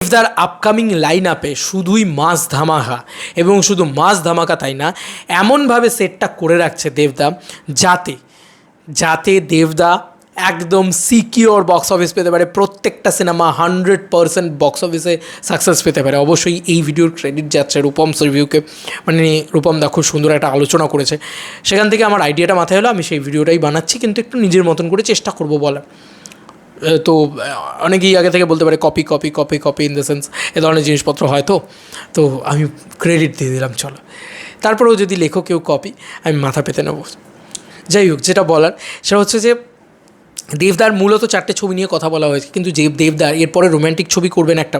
দেবদার upcoming line আপে শুধুই মাস ধামাকা এবং শুধু মাস ধামাকা তাই না, এমনভাবে সেটটা করে রাখছে দেবদা যাতে যাতে দেবদা একদম সিকিওর বক্স অফিস পেতে পারে, প্রত্যেকটা সিনেমা 100% বক্স অফিসে সাকসেস পেতে পারে। অবশ্যই এই ভিডিওর ক্রেডিট যাচ্ছে রূপমস রিভিউকে, মানে রূপম দা খুব সুন্দর একটা আলোচনা করেছে, সেখান থেকে আমার আইডিয়াটা মাথায় হলো, আমি সেই ভিডিওটাই বানাচ্ছি, কিন্তু একটু নিজের মতন করে চেষ্টা করবো বলার। তো অনেকেই আগে থেকে বলতে পারে copy copy copy copy in the sense এ ধরনের জিনিসপত্র হয়, তো আমি ক্রেডিট দিয়ে দিলাম চলো। তারপরেও যদি লেখো কেউ কপি, আমি মাথা পেতে নেব। যাই হোক, যেটা বলার সেটা হচ্ছে যে দেবদার মূলত 4টে ছবি নিয়ে কথা বলা হয়েছে, কিন্তু যে দেবদার এরপরে রোম্যান্টিক ছবি করবেন একটা,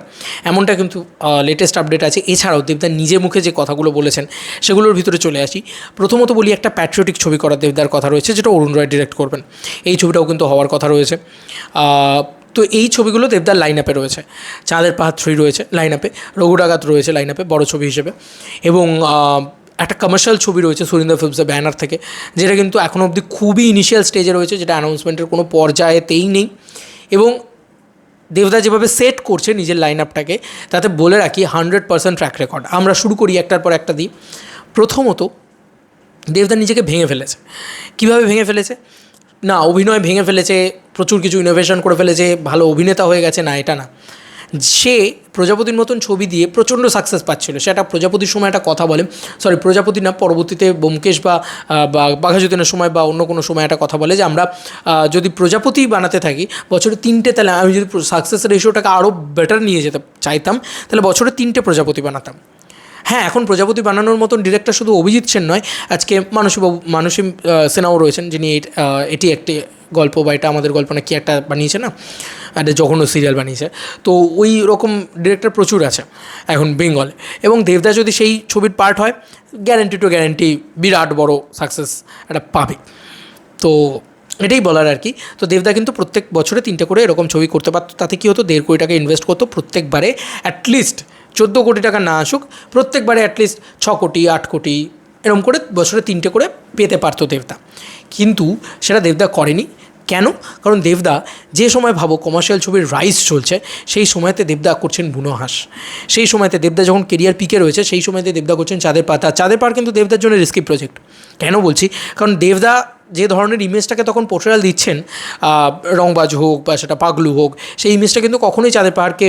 এমনটা কিন্তু লেটেস্ট আপডেট আছে। এছাড়াও দেবদার নিজের মুখে যে কথাগুলো বলেছেন সেগুলোর ভিতরে চলে আসি। প্রথমত বলি, একটা প্যাট্রিয়টিক ছবি করার দেবদার কথা রয়েছে, যেটা অরুণ রয় ডিরেক্ট করবেন। এই ছবিটাও কিন্তু হওয়ার কথা রয়েছে। তো এই ছবিগুলো দেবদার লাইন আপে রয়েছে। চাঁদের পাহাড় 3 রয়েছে লাইন আপে, রঘু ডাকাত রয়েছে লাইন আপে বড় ছবি হিসেবে, এবং একটা কমার্শিয়াল ছবি রয়েছে সুরিন্দর ফিল্মসের ব্যানার থেকে, যেটা কিন্তু এখনও অবধি খুবই ইনিশিয়াল স্টেজে রয়েছে, যেটা অ্যানাউন্সমেন্টের কোনো পর্যায়েতেই নেই। এবং দেবদা যেভাবে সেট করছে নিজের লাইন আপটাকে, তাতে বলে রাখি 100% ট্র্যাক রেকর্ড। আমরা শুরু করি একটার পর একটা দিই। প্রথমত দেবদা নিজেকে ভেঙে ফেলেছে। কীভাবে ভেঙে ফেলেছে? না অভিনয় ভেঙে ফেলেছে, প্রচুর কিছু ইনোভেশন করে ফেলেছে, ভালো অভিনেতা হয়ে গেছে, না এটা না। সে প্রজাপতির মতন ছবি দিয়ে প্রচণ্ড সাকসেস পাচ্ছিল। সেটা প্রজাপতির সময় একটা কথা বলে, প্রজাপতি না, পরবর্তীতে ব্যোমকেশ বা বাঘাযতীনের সময় বা অন্য কোনো সময় একটা কথা বলে যে আমরা যদি প্রজাপতি বানাতে থাকি বছরে 3টে, তাহলে আমি যদি সাকসেস রেশিওটাকে আরও বেটার নিয়ে যেতে চাইতাম, তাহলে বছরে 3টে প্রজাপতি বানাতাম। হ্যাঁ, এখন প্রজাপতি বানানোর মতন ডিরেক্টর শুধু অভিজিৎ সেন নয়, আজকে মানসী সিনহাও রয়েছেন, যিনি এটি একটি গল্প বা এটা আমাদের গল্প না কি একটা বানিয়েছে না, একটা জঘন্য সিরিয়াল বানিয়েছে। তো ওই রকম ডিরেক্টর প্রচুর আছে এখন বেঙ্গলে, এবং দেবদা যদি সেই ছবির পার্ট হয়, গ্যারেন্টি টু গ্যারেন্টি বিরাট বড় সাকসেস এটা পাবে। তো এটাই বলার আর কি। তো দেবদা কিন্তু প্রত্যেক বছরে 3টে করে এরকম ছবি করতে পারতো। তাতে কী হতো, 1.5 কোটি টাকা ইনভেস্ট করতো, প্রত্যেকবারে অ্যাটলিস্ট 14 কোটি টাকা না আসুক, প্রত্যেকবারে অ্যাটলিস্ট 6 কোটি 8 কোটি এরকম করে বছরে 3টে করে পেতে পারতো দেবদা। কিন্তু সেটা দেবদা করেনি। কেন? কারণ দেবদা যে সময় ভাবো কমার্শিয়াল ছবির রাইস চলছে, সেই সময়তে দেবদা করছেন বুনো হাঁস। সেই সময়তে দেবদা যখন কেরিয়ার পিকে রয়েছে, সেই সময়তে দেবদা করছেন চাঁদের পাতা। চাঁদের পাহাড় কিন্তু দেবদার জন্য রিস্কি প্রজেক্ট। কেন বলছি? কারণ দেবদা যে ধরনের ইমেজটাকে তখন পোর্ট্রেয়াল দিচ্ছেন, রংবাজ হোক বা সেটা পাগলু হোক, সেই ইমেজটা কিন্তু কখনোই চাঁদের পাহাড়কে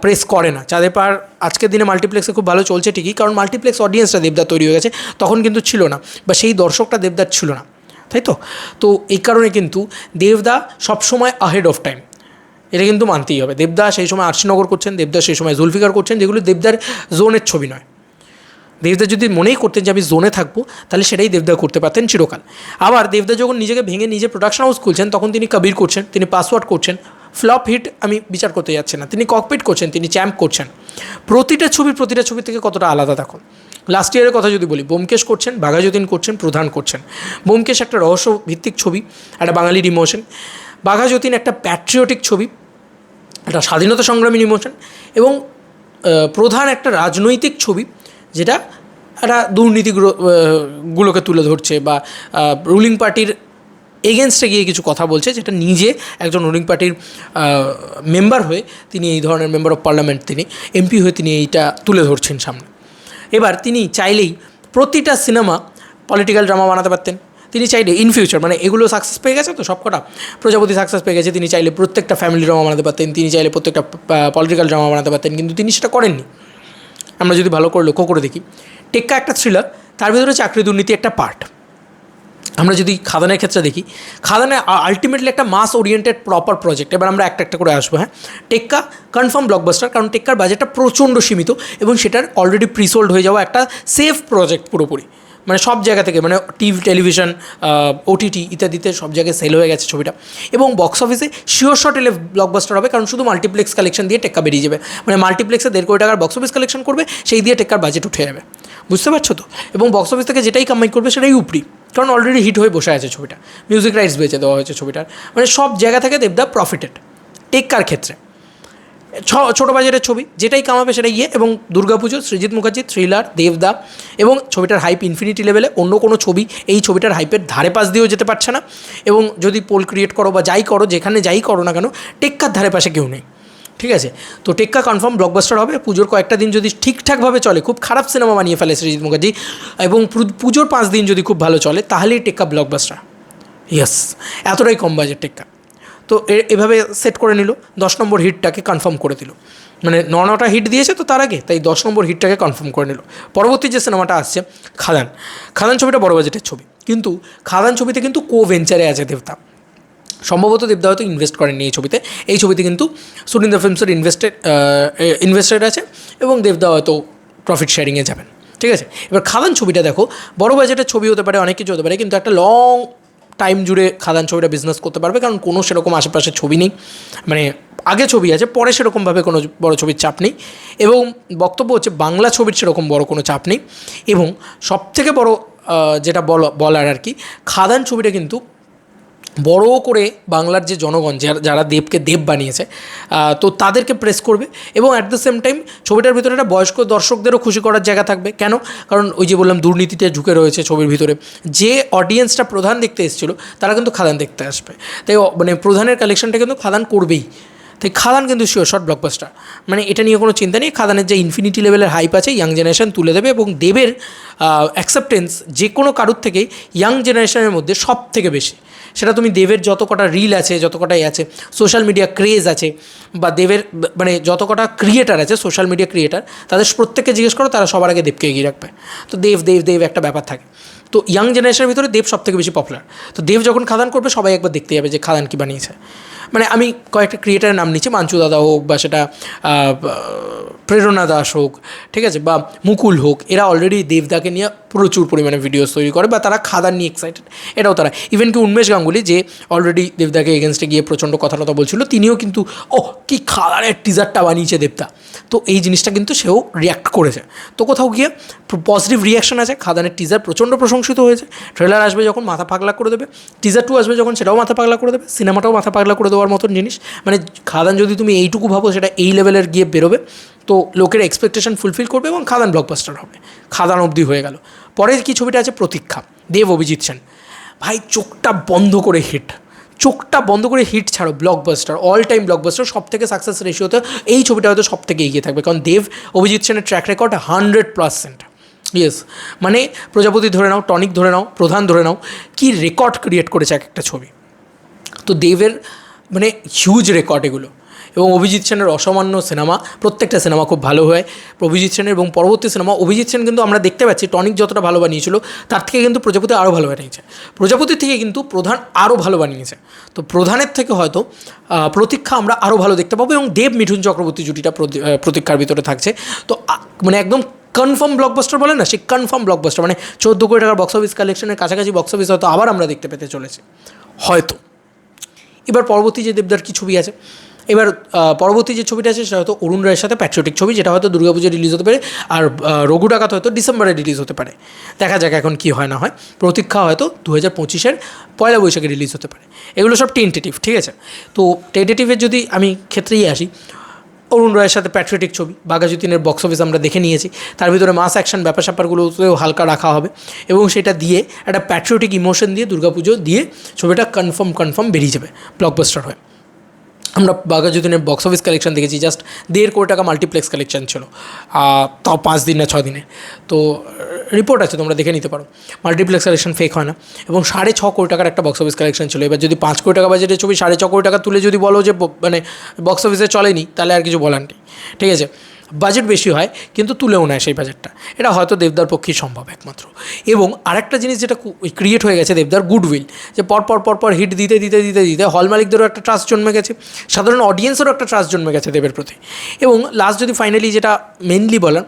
প্রেস করে না। চাঁদের পাহাড় আজকের দিনে মাল্টিপ্লেক্সে খুব ভালো চলছে ঠিকই, কারণ মাল্টিপ্লেক্স অডিয়েন্সটা দেবদার তৈরি হয়ে গেছে, তখন কিন্তু ছিল না, বা সেই দর্শকটা দেবদার ছিল না, তাই তো? তো এই কারণে কিন্তু দেবদা সবসময় আহেড অফ টাইম, এটা কিন্তু মানতেই হবে। দেবদা সেই সময় আরশিনগর করছেন, দেবদা সেই সময় জুলফিকার করছেন, যেগুলো দেবদার জোনের ছবি নয়। দেবদা যদি মনেই করতেন যে আমি জোনে থাকবো, তাহলে সেটাই দেবদা করতে পারতেন চিরকাল। আবার দেবদা যখন নিজেকে ভেঙে নিজে প্রোডাকশন হাউস খুলছেন, তখন তিনি কবির করছেন, তিনি পাসওয়ার্ড করছেন, ফ্লপ হিট আমি বিচার করতে যাচ্ছি না, তিনি ককপিট করছেন, তিনি চ্যাম্প করছেন। প্রতিটা ছবি থেকে কতটা আলাদা দেখুন। লাস্ট ইয়ারের কথা যদি বলি, ব্যোমকেশ করছেন, বাঘাযতীন করছেন, প্রধান করছেন। ব্যোমকেশ একটা রহস্য ভিত্তিক ছবি, একটা বাঙালির ইমোশন। বাঘাযতীন একটা প্যাট্রিয়টিক ছবি, একটা স্বাধীনতা সংগ্রামীর ইমোশন। এবং প্রধান একটা রাজনৈতিক ছবি, যেটা একটা দুর্নীতিগুলোকে তুলে ধরছে বা রুলিং পার্টির এগেনস্টে গিয়ে কিছু কথা বলছে, যেটা নিজে একজন রুলিং পার্টির মেম্বার হয়ে তিনি এই ধরনের মেম্বার অফ পার্লামেন্ট, তিনি এমপি হয়ে তিনি এইটা তুলে ধরছেন সামনে। এবার তিনি চাইলেই প্রতিটা সিনেমা পলিটিক্যাল ড্রামা বানাতে পারতেন। তিনি চাইলে ইন ফিউচার, মানে এগুলো সাকসেস পেয়ে গেছে তো সবকটা, প্রজাপতি সাকসেস পেয়ে গেছে, তিনি চাইলে প্রত্যেকটা ফ্যামিলি ড্রামা বানাতে পারতেন, তিনি চাইলে প্রত্যেকটা পলিটিক্যাল ড্রামা বানাতে পারতেন, কিন্তু তিনি সেটা করেননি। আমরা যদি ভালো করে লক্ষ্য করে দেখি, টেক্কা একটা থ্রিলার, তার ভিতরে চাকরি দুর্নীতি একটা পার্ট। আমরা যদি খাদানের ক্ষেত্রে দেখি, খাদানে আলটিমেটলি একটা মাস ওরিয়েন্টেড প্রপার প্রজেক্ট। এবার আমরা একটা করে আসবো। হ্যাঁ, টেক্কা কনফার্ম ব্লকবাস্টার, কারণ টেক্কার বাজেটটা প্রচণ্ড সীমিত, এবং সেটার অলরেডি প্রিসোল্ড হয়ে যাওয়া একটা সেফ প্রজেক্ট পুরোপুরি, মানে সব জায়গা থেকে, মানে টিভি, টেলিভিশন, ওটিটি ইত্যাদিতে সব জায়গায় সেল হয়ে গেছে ছবিটা, এবং বক্স অফিসে শিওর শট এলে ব্লকবাস্টার হবে, কারণ শুধু মাল্টিপ্লেক্স কালেকশন দিয়ে টেক্কা বেরিয়ে যাবে, মানে মাল্টিপ্লেক্সে 1.5 কোটি টাকার বক্স অফিস কালেকশন করবে, সেই দিয়ে টেক্কার বাজেট উঠে যাবে। বুঝতে পারছো তো? এবং বক্স অফিস থেকে যেটাই কামাই করবে সেটাই উপরি, কারণ অলরেডি হিট হয়ে বসে আছে ছবিটা, মিউজিক রাইটস বেঁচে দেওয়া হয়েছে ছবিটার, মানে সব জায়গা থেকে দেবদা প্রফিটেড। টেক্কার ক্ষেত্রে ছোটো বাজারের ছবি, যেটাই কামাবে সেটাই এবং দুর্গাপুজো, সৃজিত মুখার্জি, থ্রিলার, দেবদা, এবং ছবিটার হাইপ ইনফিনিটি লেভেলে। অন্য কোনো ছবি এই ছবিটার হাইপের ধারে পাশ দিয়েও যেতে পারছে না, এবং যদি পোল ক্রিয়েট করো বা যাই করো, যেখানে যাই করো না কেন, টেক্কার ধারে পাশে কেউ নেই। ঠিক আছে, তো টেক্কা কনফার্ম ব্লকবাস্টার হবে। পুজোর কয়েকটা দিন যদি ঠিকঠাকভাবে চলে, খুব খারাপ সিনেমা বানিয়ে ফেলে সৃজিত মুখার্জি, এবং পুজোর 5 দিন যদি খুব ভালো চলে, তাহলেই টেক্কা ব্লকবাস্টার। ইয়েস, এতটাই কম বাজেট টেক্কা। তো এভাবে সেট করে নিল, 10 নম্বর হিটটাকে কনফার্ম করে দিল। মানে 9টা হিট দিয়েছে তো তার আগে, তাই 10 নম্বর হিটটাকে কনফার্ম করে নিল। পরবর্তী যে সিনেমাটা আসছে খাদান, খাদান ছবিটা বড় বাজেটের ছবি, কিন্তু খাদান ছবিতে কিন্তু ভেঞ্চারে আছে দেবদা। সম্ভবত দেবদা হয়তো ইনভেস্ট করেননি এই ছবিতে। এই ছবিতে কিন্তু সুরিন্দর ফিল্মসের ইনভেস্টেড আছে, এবং দেবদা হয়তো প্রফিট শেয়ারিংয়ে যাবেন। ঠিক আছে, এবার খাদান ছবিটা দেখো, বড় বাজেটের ছবি হতে পারে, অনেক কিছু হতে পারে, কিন্তু একটা লং টাইম জুড়ে খাদান ছবিটা বিজনেস করতে পারবে, কারণ কোনো সেরকম আশেপাশে ছবি নেই। মানে আগে ছবি আছে, পরে সেরকমভাবে কোনো বড় ছবির চাপ নেই, এবং বক্তব্য হচ্ছে বাংলা ছবির সেরকম বড় কোনো চাপ নেই। এবং সবথেকে বড় যেটা বলার আর কি, খাদান ছবিটা কিন্তু বড় করে বাংলার যে জনগণ, যারা দেবকে দেব বানিয়েছে, তো তাদেরকে প্রেস করবে, এবং অ্যাট দ্য সেম টাইম ছবিটার ভিতরে একটা বয়স্ক দর্শকদেরও খুশি করার জায়গা থাকবে। কেন? কারণ ওই যে বললাম দুর্নীতিতে ঝুঁকে রয়েছে ছবির ভিতরে, যে অডিয়েন্সটা প্রধান দেখতে এসেছিলো তারা কিন্তু খাদান দেখতে আসবে, তাই মানে প্রধানের কালেকশনটা কিন্তু খাদান করবেই। তাই খাদান কিন্তু শিওর শট ব্লকবাস্টার, মানে এটা নিয়ে কোনো চিন্তা নেই। খাদানের যে ইনফিনিটি লেভেলের হাইপ আছে, ইয়াং জেনারেশন তুলে দেবে, এবং দেবের অ্যাকসেপ্টেন্স যে কোনো কারুর থেকেই ইয়াং জেনারেশনের মধ্যে সব থেকে বেশি। সেটা তুমি দেবের যত কটা রিল আছে, যত কটাই আছে, সোশ্যাল মিডিয়া ক্রেজ আছে, বা দেবের মানে যত কটা ক্রিয়েটার আছে সোশ্যাল মিডিয়া ক্রিয়েটার, তাদের প্রত্যেককে জিজ্ঞেস করো, তারা সবার আগে দেবকে এগিয়ে রাখবে। তো দেব একটা ব্যাপার থাকে। তো ইয়াং জেনারেশনের ভিতরে দেব সব থেকে বেশি পপুলার। তো দেব যখন খাদান করবে, সবাই একবার দেখতে যাবে যে খাদান কী বানিয়েছে। মানে আমি কয়েকটা ক্রিয়েটারের নাম নিচ্ছি, মাঞ্চু দাদা হোক, বা সেটা প্রেরণা দাস হোক, ঠিক আছে, বা মুকুল হোক, এরা অলরেডি দেবদাকে নিয়ে প্রচুর পরিমাণে ভিডিওস তৈরি করে, বা তারা খাদান নিয়ে এক্সাইটেড, এটাও তারা। ইভেন কি উন্মেষ গাঙ্গুলি, যে অলরেডি দেবদাকে এগেনস্টে গিয়ে প্রচণ্ড কথা বলছিল, তিনিও কিন্তু কি খাদানের টিজারটা বানিয়েছে দেবদা। তো এই জিনিসটা কিন্তু সেও রিয়াক্ট করেছে। তো কোথাও গিয়ে পজিটিভ রিয়াকশন আছে, খাদানের টিজার প্রচণ্ড প্রশংসিত হয়েছে। ট্রেলার আসবে যখন মাথা পাগলা করে দেবে, টিজার 2 আসবে যখন সেটাও মাথা পাগলা করে দেবে, সিনেমাটাও মাথা পাগলা করে দেওয়ার মতন জিনিস। মানে খাদান যদি তুমি এইটুকু ভাবো সেটা এই লেভেলের গিয়ে বেরোবে, তো লোকের এক্সপেকটেশন ফুলফিল করবে, এবং খাদান ব্লকবাস্টার হবে। খাদান অবধি হয়ে গেল। পরে কি ছবিটা আছে প্রতীক্ষা, দেব অভিজিৎ সেন। ভাই চোখটা বন্ধ করে হিট ছাড়ো, ব্লকবাস্টার, অল টাইম ব্লকবাস্টার, সব থেকে সাকসেস রেশিওতে এই ছবিটা হয়তো সব থেকে এগিয়ে থাকবে, কারণ দেব অভিজিৎ সেনের ট্র্যাক রেকর্ড 100%। ইয়েস, মানে প্রজাপতি ধরে নাও, টনিক ধরে নাও, প্রধান ধরে নাও, কি রেকর্ড ক্রিয়েট করেছে এক একটা ছবি। তো দেবের মানে হিউজ রেকর্ড এগুলো। এবং অভিজিৎ সেনের অসামান্য সিনেমা, প্রত্যেকটা সিনেমা খুব ভালো হয় অভিজিৎ সেনের। এবং পরবর্তী সিনেমা অভিজিৎ সেন কিন্তু আমরা দেখতে পাচ্ছি টনিক যতটা ভালো বানিয়েছিল, তার থেকে কিন্তু প্রজাপতি আরও ভালো বানিয়েছে। প্রজাপতির থেকে কিন্তু প্রধান আরও ভালো বানিয়েছে। তো প্রধানের থেকে হয়তো প্রতীক্ষা আমরা আরও ভালো দেখতে পাবো, এবং দেব মিঠুন চক্রবর্তী জুটিটা প্রতীক্ষার ভিতরে থাকছে। তো মানে একদম কনফার্ম ব্লকবাস্টার বলে না, সে কনফার্ম ব্লকবাস্টার, মানে 14 কোটি টাকার বক্স অফিস কালেকশনের কাছাকাছি বক্স অফিস হয়তো আবার আমরা দেখতে পেতে চলেছি হয়তো। এবার পরবর্তী যে দেবদার কী ছবি আছে, এবার পরবর্তী যে ছবিটা আছে সেটা হয়তো অরুণ রায়ের সাথে প্যাট্রিয়টিক ছবি, যেটা হয়তো দুর্গাপুজোয় রিলিজ হতে পারে, আর রঘু ডাকাত হয়তো ডিসেম্বরে রিলিজ হতে পারে। দেখা যাক এখন কী হয় না হয়। প্রতীক্ষা হয়তো 2025-এর পয়লা বৈশাখে রিলিজ হতে পারে। এগুলো সব টেন্টেটিভ, ঠিক আছে। তো টেন্টেটিভের যদি আমি ক্ষেত্রেই আসি, অরুণ রায়ের সাথে প্যাট্রিয়টিক ছবি, বাঘাযতীনের বক্স অফিস আমরা দেখে নিয়েছি, তার ভিতরে মাস অ্যাকশন ব্যাপার স্যাপারগুলোতেও হালকা রাখা হবে, এবং সেটা দিয়ে একটা প্যাট্রিয়টিক ইমোশন দিয়ে দুর্গাপুজো দিয়ে ছবিটা কনফার্ম বেরিয়ে যাবে ব্লকবাস্টার হয়ে। আমরা বাঘাযতীনের বক্স অফিস কালেকশন দেখেছি, জাস্ট 1.5 কোটি টাকা মাল্টিপ্লেক্স কালেকশন ছিল, তাও 5 দিন না 6 দিনে। তো রিপোর্ট আছে, তোমরা দেখে নিতে পারো। মাল্টিপ্লেক্স কালেকশন ফেক হয় না, এবং 6.5 কোটি টাকার একটা বক্স অফিস কালেকশন ছিল। এবার যদি 5 কোটি টাকা বাজেটের ছবি 6.5 কোটি টাকা তুলে যদি বলো যে মানে বক্স অফিসে চলেনি, তাহলে আর কিছু বলার নেই, ঠিক আছে। বাজেট বেশি হয় কিন্তু তুলেও নেয় সেই বাজেটটা, এটা হয়তো দেবদার পক্ষেই সম্ভব একমাত্র। এবং আরেকটা জিনিস যেটা ক্রিয়েট হয়ে গেছে দেবদার, গুডউইল, যে পর হিট দিতে হল মালিকদেরও একটা ট্রাস্ট জন্মে গেছে, সাধারণ অডিয়েন্সেরও একটা ট্রাস্ট জন্মে গেছে দেবের প্রতি। এবং লাস্ট যদি ফাইনালি যেটা মেনলি বলার,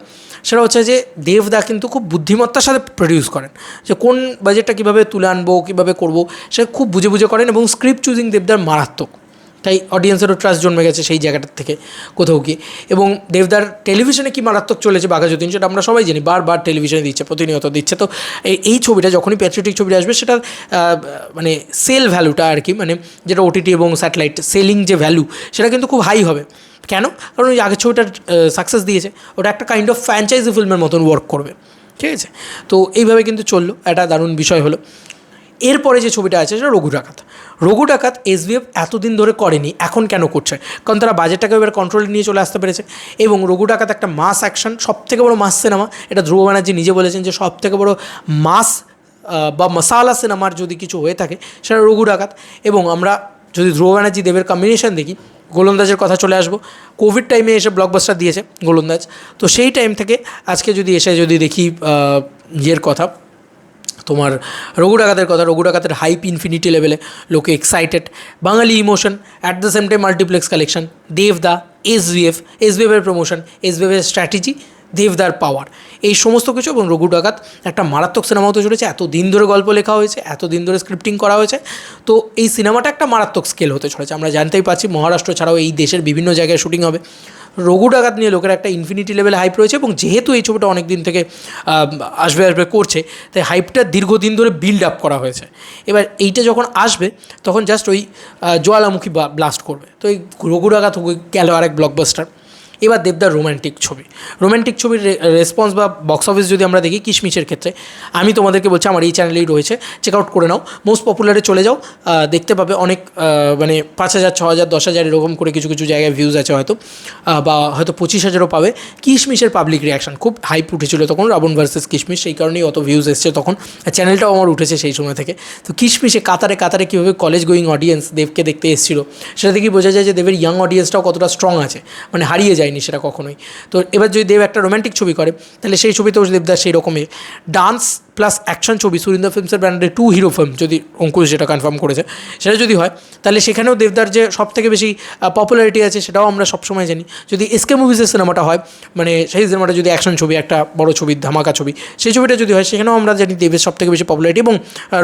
সেটা হচ্ছে যে দেবদা কিন্তু খুব বুদ্ধিমত্তার সাথে প্রডিউস করেন, যে কোন বাজেটটা কীভাবে তুলে আনবো, কীভাবে করবো, সে খুব বুঝে করেন, এবং স্ক্রিপ্ট চুজিং দেবদার মারাত্মক। তাই অডিয়েন্সেরও ট্রাস্ট জন্মে গেছে সেই জায়গাটার থেকে কোথাও গিয়ে। এবং দেবদার টেলিভিশনে কি মারাত্মক চলেছে বাঘাযতীন, সেটা আমরা সবাই জানি, বারবার টেলিভিশনে দিচ্ছে, প্রতিনিয়ত দিচ্ছে। তো এই ছবিটা যখনই প্যাট্রিয়টিক ছবিটা আসবে, সেটার মানে সেল ভ্যালুটা আর কি, মানে যেটা ওটিটি এবং স্যাটেলাইট সেলিং যে ভ্যালু, সেটা কিন্তু খুব হাই হবে। কেন? কারণ ওই আগের ছবিটার সাকসেস দিয়েছে, ওটা একটা কাইন্ড অফ ফ্র্যাঞ্চাইজি ফিল্মের মতন ওয়ার্ক করবে, ঠিক আছে। তো এইভাবে কিন্তু চললো, একটা দারুণ বিষয় হলো। এরপরে যে ছবিটা আছে সেটা রঘু ডাকাত। রঘু ডাকাত এসবিএফ এতদিন ধরে করেনি, এখন কেন করছে? কারণ তারা বাজেটটাকে এবার কন্ট্রোলে নিয়ে চলে আসতে পেরেছে। এবং রঘু ডাকাত একটা মাস অ্যাকশন, সবথেকে বড় মাস সিনেমা, এটা ধ্রুব ব্যানার্জি নিজে বলেছেন যে সবথেকে বড় মাস বা মশালা সিনেমার যদি কিছু হয়ে থাকে সেটা রঘু ডাকাত। এবং আমরা যদি ধ্রুব ব্যানার্জি দেবের কম্বিনেশন দেখি, গোলন্দাজের কথা চলে আসবো। কোভিড টাইমে এসে ব্লকবাস্টার দিয়েছে গোলন্দাজ, তো সেই টাইম থেকে আজকে যদি এসে যদি দেখি ইয়ের কথা, তোমার রঘু ডাকাতের কথা, রঘু ডাকাতের হাইপ ইনফিনিটি লেভেলে, লোকে excited, Bangali emotion, at the same time multiplex collection, দেবদা, এসবিএফের প্রমোশন, এসবিএফের স্ট্র্যাটেজি, দেবদার পাওয়ার, এই সমস্ত কিছু। এবং রঘু ডাকাত একটা মারাত্মক সিনেমা হতে চলেছে। এত দিন ধরে গল্প লেখা হয়েছে, এত দিন ধরে স্ক্রিপ্টিং করা হয়েছে, তো এই সিনেমাটা একটা মারাত্মক স্কেল হতে চলেছে। আমরা জানতেই পারছি মহারাষ্ট্র ছাড়াও এই দেশের বিভিন্ন জায়গায় শুটিং হবে। রঘু ডাকাত নিয়ে লোকের একটা ইনফিনিটি লেভেলে হাইপ রয়েছে, এবং যেহেতু এই ছবিটা অনেক দিন থেকে আসবে করছে, তাই হাইপটা দীর্ঘদিন ধরে বিল্ড আপ করা হয়েছে। এবার এইটা যখন আসবে তখন জাস্ট ওই জ্বালামুখী ব্লাস্ট করবে। তো এই রঘু ডাকাত গেল আরেক ব্লকবাস্টার। এবার দেবদার রোম্যান্টিক ছবির রেসপন্স বা বক্স অফিস যদি আমরা দেখি কিশমিশের ক্ষেত্রে, আমি তোমাদেরকে বলছি আমার এই চ্যানেলেই রয়েছে, চেক আউট করে নাও, মোস্ট পপুলারে চলে যাও, দেখতে পাবে অনেক মানে 5,000, 6,000, 10,000 এরকম করে কিছু কিছু জায়গায় ভিউজ আছে হয়তো, বা হয়তো 25,000ও পাবে। কিশমিশের পাবলিক রিয়াকশান খুব হাইপ উঠেছিল তখন, রাবণ ভার্সেস কিশমিশ, সেই কারণেই অত ভিউজ এসছে তখন, চ্যানেলটাও আমার উঠেছে সেই সময় থেকে। তো কিশমিশে কাতারে কাতারে কীভাবে কলেজ গোয়িং অডিয়েন্স দেবকে দেখতে এসেছিলো, সেটা থেকেই বোঝা যায় যে দেবের ইয়াং অডিয়েন্সটাও কতটা স্ট্রং আছে, মানে হারিয়ে যায়নি সেটা কখনোই। তো এবার যদি দেব একটা রোম্যান্টিক ছবি করে, তাহলে সেই ছবিতেও দেবদাস সেই রকমই ডান্স প্লাস অ্যাকশন ছবি, সুরিন্দর ফিল্মসের ব্র্যান্ডে 2 হিরো ফিল্ম, যদি অঙ্কুশ যেটা কনফার্ম করেছে সেটা যদি হয়, তাহলে সেখানেও দেবদার যে সবথেকে বেশি পপুলারিটি আছে সেটাও আমরা সবসময় জানি। যদি এসকে মুভিসের সিনেমাটা হয়, মানে সেই সিনেমাটা যদি অ্যাকশন ছবি, একটা বড় ছবি, ধামাকা ছবি, সেই ছবিটা যদি হয়, সেখানেও আমরা জানি দেবের সবথেকে বেশি পপুলারিটি। এবং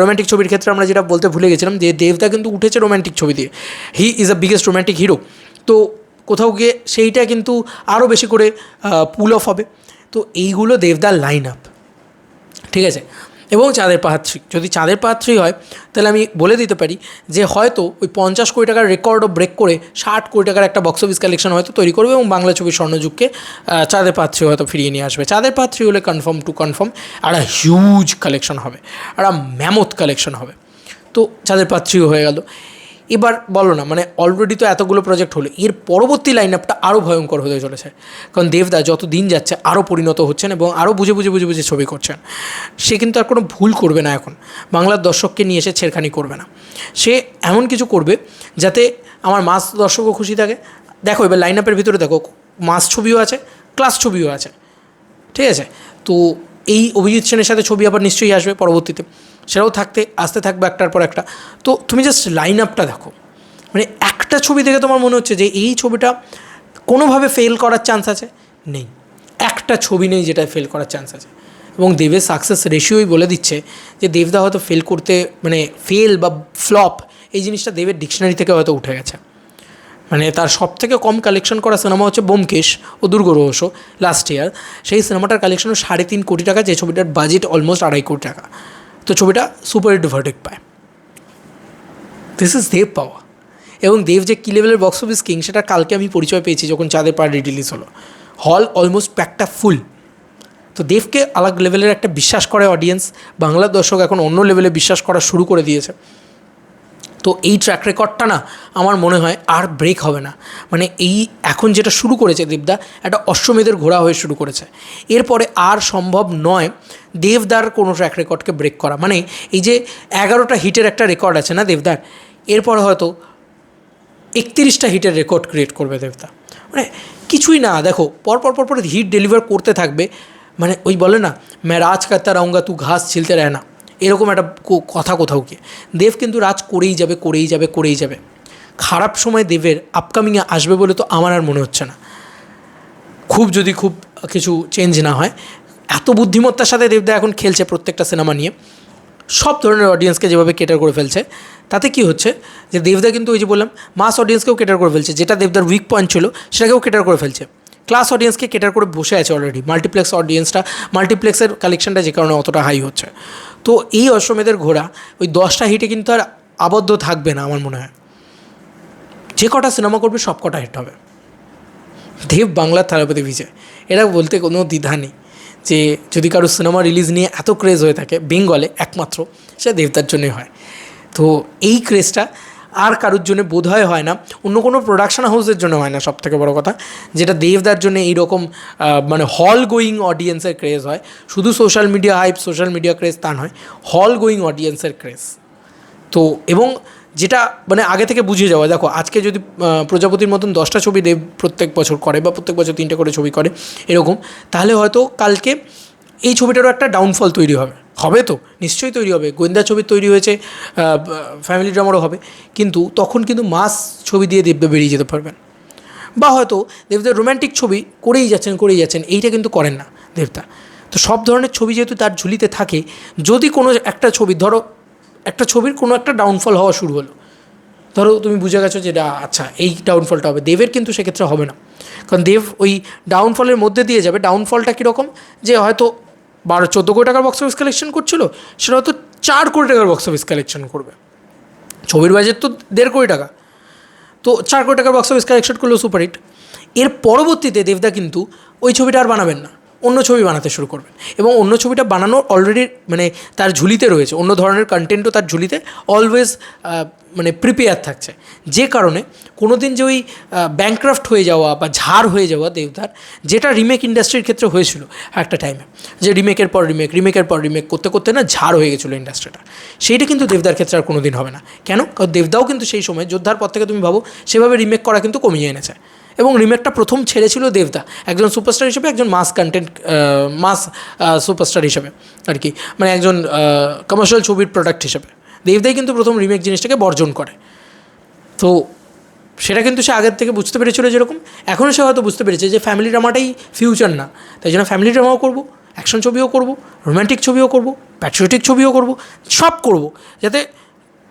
রোম্যান্টিক ছবির ক্ষেত্রে আমরা যেটা বলতে ভুলে গেছিলাম, যে দেবদা কিন্তু উঠেছে রোম্যান্টিক ছবি দিয়ে, he is the biggest romantic hero. তো কোথাও গিয়ে সেইটা কিন্তু আরও বেশি করে পুল অফ হবে। তো এইগুলো দেবদার লাইন আপ, ঠিক আছে। এবং চাঁদের পাহাড় 3, যদি চাঁদের পাহাড় 3 হয়, তাহলে আমি বলে দিতে পারি যে হয়তো ওই 50 কোটি টাকার রেকর্ডও ব্রেক করে 60 কোটি টাকার একটা বক্স অফিস কালেকশন হয়তো তৈরি করবে, এবং বাংলা ছবির স্বর্ণযুগকে চাঁদের পাহাড় 3 হয়তো ফিরিয়ে নিয়ে আসবে। চাঁদের পাহাড় 3 হলে কনফার্ম একটা হিউজ কালেকশন হবে, একটা ম্যামথ কালেকশন হবে। তো চাঁদের পাহাড় 3 হয়ে গেল। এবার বলো না, মানে অলরেডি তো এতগুলো প্রজেক্ট হলো, এর পরবর্তী লাইন আপটা আরও ভয়ঙ্কর হতে চলেছে। কারণ দেবদা যত দিন যাচ্ছে আরও পরিণত হচ্ছেন, এবং আরও বুঝে ছবি করছেন। সে কিন্তু আর কোনো ভুল করবে না, এখন বাংলার দর্শককে নিয়ে এসে ছেড়খানি করবে না। সে এমন কিছু করবে যাতে আমার মাস দর্শকও খুশি থাকে। দেখো এবার লাইন আপের ভিতরে দেখো, মাস ছবিও আছে, ক্লাস ছবিও আছে, ঠিক আছে। তো এই অভিজিৎ সেনের সাথে ছবি আবার নিশ্চয়ই আসবে পরবর্তীতে, সেটাও আসতে থাকবে একটার পর একটা। তো তুমি জাস্ট লাইন আপটা দেখো, মানে একটা ছবি দেখে তোমার মনে হচ্ছে যে এই ছবিটা কোনোভাবে ফেল করার চান্স আছে? নেই, একটা ছবি নেই যেটা ফেল করার চান্স আছে। এবং দেবের সাকসেস রেশিওই বলে দিচ্ছে যে দেবদা হয়তো মানে ফেল বা ফ্লপ এই জিনিসটা দেবের ডিকশনারি থেকে হয়তো উঠে গেছে। মানে তার সবথেকে কম কালেকশন করা সিনেমা হচ্ছে ব্যোমকেশ ও দুর্গ রহস্য লাস্ট ইয়ার, সেই সিনেমাটার কালেকশন 3.5 কোটি টাকা, যে ছবিটার বাজেট অলমোস্ট 2.5 কোটি টাকা। তো ছবিটা সুপার হিট ভার্ডিক্ট পায়। দিস ইজ দেব পাওয়া। এবং দেব যে কী লেভেলের বক্স অফিস কিং সেটা কালকে আমি পরিচয় পেয়েছি যখন চাঁদের পাহাড় রিলিজ হলো, হল অলমোস্ট প্যাকটা ফুল। তো দেবকে আলাগ লেভেলের একটা বিশ্বাস করে অডিয়েন্স, বাংলার দর্শক এখন অন্য লেভেলে বিশ্বাস করা শুরু করে দিয়েছে। তো এই ট্র্যাক রেকর্ডটা না আমার মনে হয় আর ব্রেক হবে না। মানে এই এখন যেটা শুরু করেছে দেবদা, একটা অশ্বমেধের ঘোড়া হয়ে শুরু করেছে। এরপরে আর সম্ভব নয় দেবদার কোনো ট্র্যাক রেকর্ডকে ব্রেক করা। মানে এই যে 11টা হিটের একটা রেকর্ড আছে না দেবদার, এরপরে হয়তো 31টা হিটের রেকর্ড ক্রিয়েট করবে দেবদা। মানে কিছুই না, দেখো পর হিট ডেলিভার করতে থাকবে। মানে ওই বলে না, मैं राज करता रहूँगा तू घास छिलते रहना, এরকম একটা কথা কোথাও গিয়ে দেব কিন্তু রাজ করেই যাবে। খারাপ সময় দেবের আপকামিংয়ে আসবে বলে তো আমার আর মনে হচ্ছে না, যদি খুব কিছু চেঞ্জ না হয়। এত বুদ্ধিমত্তার সাথে দেবদা এখন খেলছে প্রত্যেকটা সিনেমা নিয়ে, সব ধরনের অডিয়েন্সকে যেভাবে কেটার করে ফেলছে, তাতে কি হচ্ছে যে দেবদা কিন্তু ওই যে বললাম মাস অডিয়েন্সকেও কেটার করে ফেলছে, যেটা দেবদার উইক পয়েন্ট ছিল সেটাকেও কেটার করে ফেলছে। ক্লাস অডিয়েন্সকে কেটার করে বসে আছে অলরেডি, মাল্টিপ্লেক্সের কালেকশনটা যে কারণে অতটা হাই হচ্ছে। তো এই অশ্বমেধের ঘোড়া ওই 10টা হিটে কিন্তু আর আবদ্ধ থাকবে না আমার মনে হয়। যে কটা সিনেমা করবে সব কটা হিট হবে। দেব বাংলার থালাপতি বিজয়, এটা বলতে কোনো দ্বিধা নেই যে যদি কারো সিনেমা রিলিজ নিয়ে এত ক্রেজ হয়ে থাকে বেঙ্গলে একমাত্র, সেটা দেবদার জন্যই হয়। তো এই ক্রেজটা আর কারোর জন্য বোধহয় হয় না, অন্য কোনো প্রোডাকশন হাউসের জন্য হয় না। সবথেকে বড় কথা যেটা দেবদার জন্য এইরকম মানে হল গোয়িং অডিয়েন্সের ক্রেজ হয়, শুধু social media hype, social media craze তা নয়, হল গোয়িং অডিয়েন্সের ক্রেজ। তো এবং যেটা মানে আগে থেকে বুঝে যাওয়া, দেখো আজকে যদি প্রজাপতির মতন 10টা ছবি দেব প্রত্যেক বছর করে বা প্রত্যেক বছর 3টে করে ছবি করে এরকম, তাহলে হয়তো কালকে এই ছবিটারও একটা ডাউনফল তৈরি হবে, হবে তো নিশ্চয়ই তৈরি হবে। গোয়েন্দা ছবি তৈরি হয়েছে, ফ্যামিলি ড্রামারও হবে, কিন্তু তখন কিন্তু মাস ছবি দিয়ে দেবদা বেরিয়ে যেতে পারবেন। বা হয়তো দেবদা রোম্যান্টিক ছবি করেই যাচ্ছেন, এইটা কিন্তু করেন না দেবদা। তো সব ধরনের ছবি যেহেতু তার ঝুলিতে থাকে, যদি কোনো একটা ছবি ধরো একটা ছবির কোনো একটা ডাউনফল হওয়া শুরু হলো, ধরো তুমি বুঝে গেছো যে আচ্ছা এই ডাউনফলটা হবে, দেবের কিন্তু সেক্ষেত্রে হবে না, কারণ দেব ওই ডাউনফলের মধ্যে দিয়ে যাবে। ডাউনফলটা কীরকম, যে হয়তো 12-14 কোটি টাকার বক্স অফিস কালেকশন করছিল, সেটা হয়তো 4 কোটি টাকার বক্স অফিস কালেকশন করবে। ছবির বাজেট তো 1.5 কোটি টাকা, তো 4 কোটি টাকার বক্স অফিস কালেকশন করলো সুপারহিট। এর পরবর্তীতে দেবদা কিন্তু ওই ছবিটা আর বানাবেন না, অন্য ছবি বানাতে শুরু করবেন, এবং অন্য ছবিটা বানানো অলরেডি মানে তার ঝুলিতে রয়েছে, অন্য ধরনের কন্টেন্টও তার ঝুলিতে অলওয়েজ মানে প্রিপেয়ার থাকছে। যে কারণে কোনো দিন যে ওই ব্যাংক্রাফ্ট হয়ে যাওয়া বা ঝাড় হয়ে যাওয়া দেবদার, যেটা রিমেক ইন্ডাস্ট্রির ক্ষেত্রে হয়েছিল একটা টাইমে, যে রিমেকের পর রিমেক করতে করতে না ঝাড় হয়ে গেছিলো ইন্ডাস্ট্রিটা, সেইটা কিন্তু দেবদার ক্ষেত্রে আর কোনো দিন হবে না। কেন? কারণ দেবদাও কিন্তু সেই সময় যোদ্ধার পর থেকে তুমি ভাবো সেভাবে রিমেক করা কিন্তু কমিয়ে এনেছে, এবং রিমেকটা প্রথম ছেড়েছিল দেবদা একজন সুপারস্টার হিসেবে, একজন মাস কন্টেন্ট মাস সুপারস্টার হিসেবে আর কি, মানে একজন কমার্শিয়াল ছবির প্রোডাক্ট হিসেবে দেবদাই কিন্তু প্রথম রিমেক জিনিসটাকে বর্জন করে। তো সেটা কিন্তু সে আগের থেকে বুঝতে পেরেছিল, যেরকম এখনও সে হয়তো বুঝতে পেরেছে যে ফ্যামিলি ড্রামাটাই ফিউচার না, তাই জন্য ফ্যামিলি ড্রামাও করবো, অ্যাকশন ছবিও করবো, রোম্যান্টিক ছবিও করবো, প্যাট্রিয়টিক ছবিও করবো, সব করবো, যাতে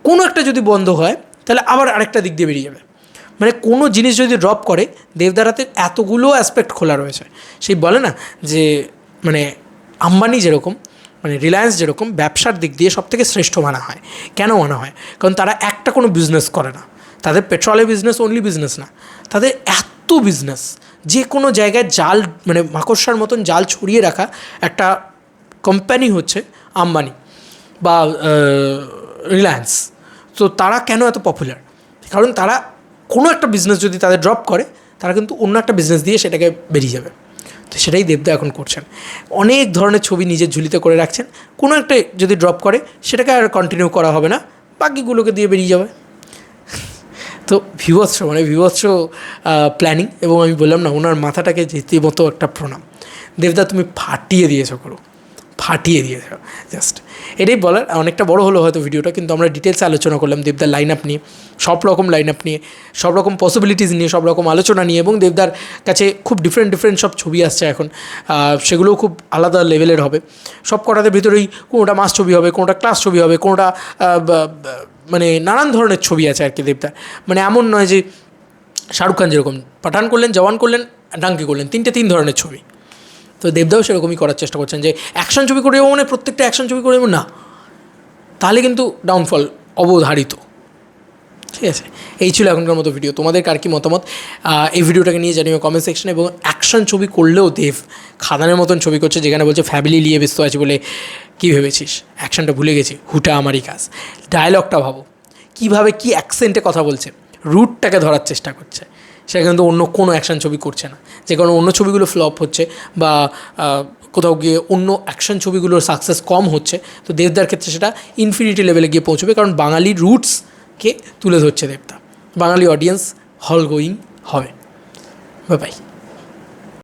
কোনো একটা যদি বন্ধ হয় তাহলে আবার আরেকটা দিক দিয়ে বেরিয়ে যাবে। মানে কোনো জিনিস যদি ড্রপ করে, দেবদার হাতে এতগুলো অ্যাসপেক্ট খোলা রয়েছে। সেই বলে না যে মানে আম্বানি যেরকম, মানে রিলায়েন্স যেরকম ব্যবসার দিক দিয়ে সবথেকে শ্রেষ্ঠ মানা হয়। কেন মানা হয়? কারণ তারা একটা কোনো বিজনেস করে না, তাদের পেট্রোলের বিজনেস অনলি বিজনেস না, তাদের এত বিজনেস, যে কোনো জায়গায় জাল মানে মাকড়সার মতন জাল ছড়িয়ে রাখা একটা কোম্পানি হচ্ছে আম্বানি বা রিলায়েন্স। তো তারা কেন এত পপুলার? কারণ তারা কোনো একটা বিজনেস যদি তাদের ড্রপ করে, তারা কিন্তু অন্য একটা বিজনেস দিয়ে সেটাকে বেরিয়ে যাবে। তো সেটাই দেবদা এখন করছেন, অনেক ধরনের ছবি নিজের ঝুলিতে করে রাখছেন, কোনো একটা যদি ড্রপ করে সেটাকে আর কন্টিনিউ করা হবে না, বাকিগুলোকে দিয়ে বেরিয়ে যাবে। তো বিভৎস প্ল্যানিং, এবং আমি বললাম না ওনার মাথাটাকে রীতিমতো একটা প্রণাম। দেবদা তুমি ফাটিয়ে দিয়েছো, ফাটিয়ে দিয়েছো জাস্ট, এটাই বলার। অনেকটা বড় হলো হয়তো ভিডিওটা, কিন্তু আমরা ডিটেলসে আলোচনা করলাম দেবদার লাইন আপ নিয়ে, সব রকম লাইন আপ নিয়ে, সব রকম পসিবিলিটিস নিয়ে, সব রকম আলোচনা নিয়ে, এবং দেবদার কাছে খুব ডিফারেন্ট সব ছবি আসছে এখন, সেগুলোও খুব আলাদা লেভেলের হবে। সব কটাদের ভিতরেই কোনোটা মাস ছবি হবে, কোনোটা ক্লাস ছবি হবে, কোনোটা মানে নানান ধরনের ছবি আছে আর কি দেবদার। মানে এমন নয় যে শাহরুখ খান যেরকম পাঠান করলেন, জওয়ান করলেন, ডাঙ্কি করলেন, 3 ধরনের ছবি। তো দেবদাও সেরকমই করার চেষ্টা করছেন, যে অ্যাকশন ছবি করে মানে প্রত্যেকটা অ্যাকশন ছবি করে না, তাহলে কিন্তু ডাউনফল অবধারিত। ঠিক আছে, এই ছিল এখনকার মতো ভিডিও। তোমাদের কার কী মতামত এই ভিডিওটাকে নিয়ে জানিও কমেন্ট সেকশনে। এবং অ্যাকশন ছবি করলেও দেব খাদানের মতন ছবি করছে, যেখানে বলছে ফ্যামিলি নিয়ে ব্যস্ত আছে বলে কী ভেবেছিস, অ্যাকশনটা ভুলে গেছি, হুটা আমারই কাজ। ডায়লগটা ভাবো, কীভাবে কী অ্যাকসেন্টে কথা বলছে, রুটটাকে ধরার চেষ্টা করছে, সেটা কিন্তু অন্য কোনো অ্যাকশন ছবি করছে না। যে কারণে অন্য ছবিগুলো ফ্লপ হচ্ছে বা কোথাও গিয়ে অন্য অ্যাকশন ছবিগুলোর সাকসেস কম হচ্ছে, তো দেবদার ক্ষেত্রে সেটা ইনফিনিটি লেভেলে গিয়ে পৌঁছবে, কারণ বাঙালি রুটসকে তুলে ধরছে দেবদা। বাঙালি অডিয়েন্স হল গোয়িং হবে। Bye bye.